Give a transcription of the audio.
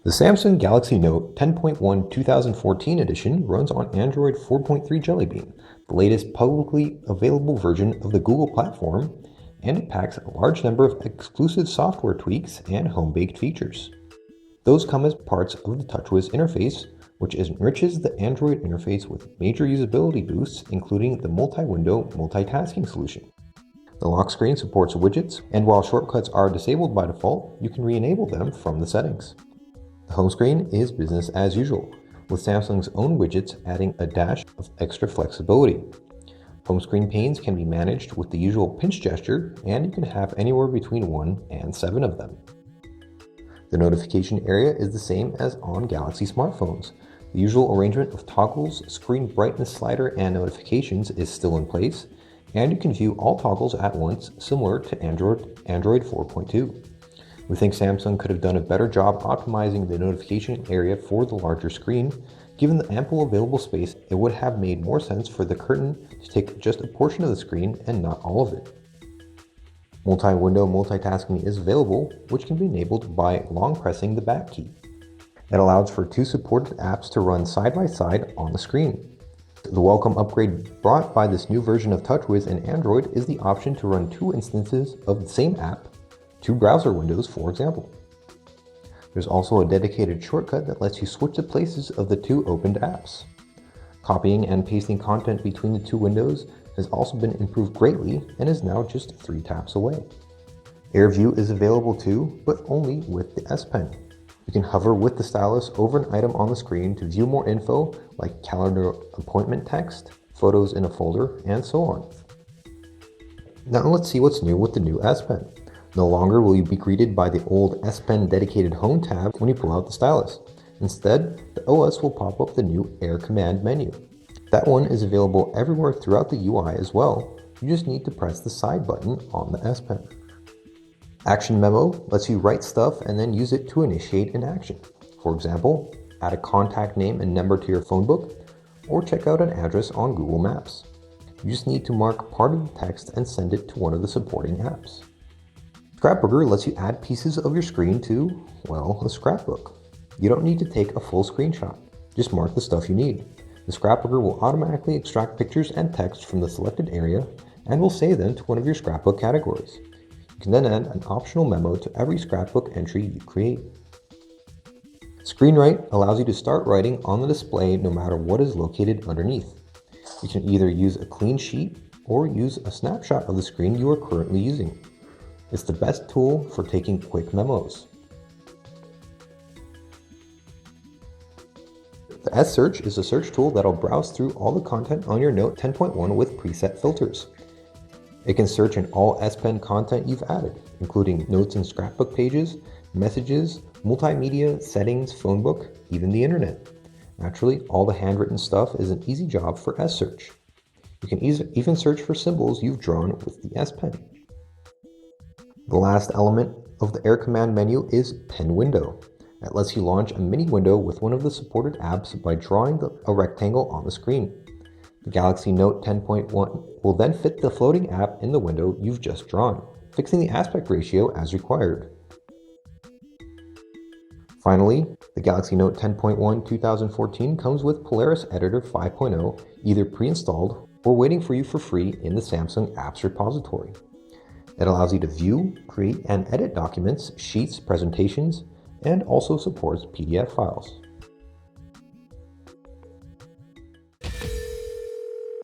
The Samsung Galaxy Note 10.1 2014 edition runs on Android 4.3 Jelly Bean, the latest publicly available version of the Google platform, and it packs a large number of exclusive software tweaks and home-baked features. Those come as parts of the TouchWiz interface, which enriches the Android interface with major usability boosts, including the multi-window multitasking solution. The lock screen supports widgets, and while shortcuts are disabled by default, you can re-enable them from the settings. The home screen is business as usual, with Samsung's own widgets adding a dash of extra flexibility. Home screen panes can be managed with the usual pinch gesture, and you can have anywhere between 1 and 7 of them. The notification area is the same as on Galaxy smartphones. The usual arrangement of toggles, screen brightness slider, and notifications is still in place, and you can view all toggles at once, similar to Android 4.2. We think Samsung could have done a better job optimizing the notification area for the larger screen. Given the ample available space, it would have made more sense for the curtain to take just a portion of the screen and not all of it. Multi-window multitasking is available, which can be enabled by long pressing the back key. It allows for 2 supported apps to run side by side on the screen. The welcome upgrade brought by this new version of TouchWiz and Android is the option to run 2 instances of the same app, 2 browser windows, for example. There's also a dedicated shortcut that lets you switch the places of the 2 opened apps. Copying and pasting content between the 2 windows has also been improved greatly and is now just 3 taps away. Air View is available too, but only with the S Pen. You can hover with the stylus over an item on the screen to view more info like calendar appointment text, photos in a folder, and so on. Now let's see what's new with the new S Pen. No longer will you be greeted by the old S Pen dedicated home tab when you pull out the stylus. Instead, the OS will pop up the new Air Command menu. That one is available everywhere throughout the UI as well. You just need to press the side button on the S Pen. Action Memo lets you write stuff and then use it to initiate an action. For example, add a contact name and number to your phone book, or check out an address on Google Maps. You just need to mark part of the text and send it to one of the supporting apps. Scrapbooker lets you add pieces of your screen to, well, a scrapbook. You don't need to take a full screenshot. Just mark the stuff you need. The Scrapbooker will automatically extract pictures and text from the selected area and will save them to one of your scrapbook categories. You can then add an optional memo to every scrapbook entry you create. ScreenWrite allows you to start writing on the display no matter what is located underneath. You can either use a clean sheet or use a snapshot of the screen you are currently using. It's the best tool for taking quick memos. The S-Search is a search tool that'll browse through all the content on your Note 10.1 with preset filters. It can search in all S Pen content you've added, including notes and scrapbook pages, messages, multimedia, settings, phone book, even the internet. Naturally, all the handwritten stuff is an easy job for S-Search. You can even search for symbols you've drawn with the S Pen. The last element of the Air Command menu is Pen Window. It lets you launch a mini window with one of the supported apps by drawing a rectangle on the screen. The Galaxy Note 10.1 will then fit the floating app in the window you've just drawn, fixing the aspect ratio as required. Finally, the Galaxy Note 10.1 2014 comes with Polaris Editor 5.0 either pre-installed or waiting for you for free in the Samsung Apps repository. It allows you to view, create, and edit documents, sheets, presentations, and also supports PDF files.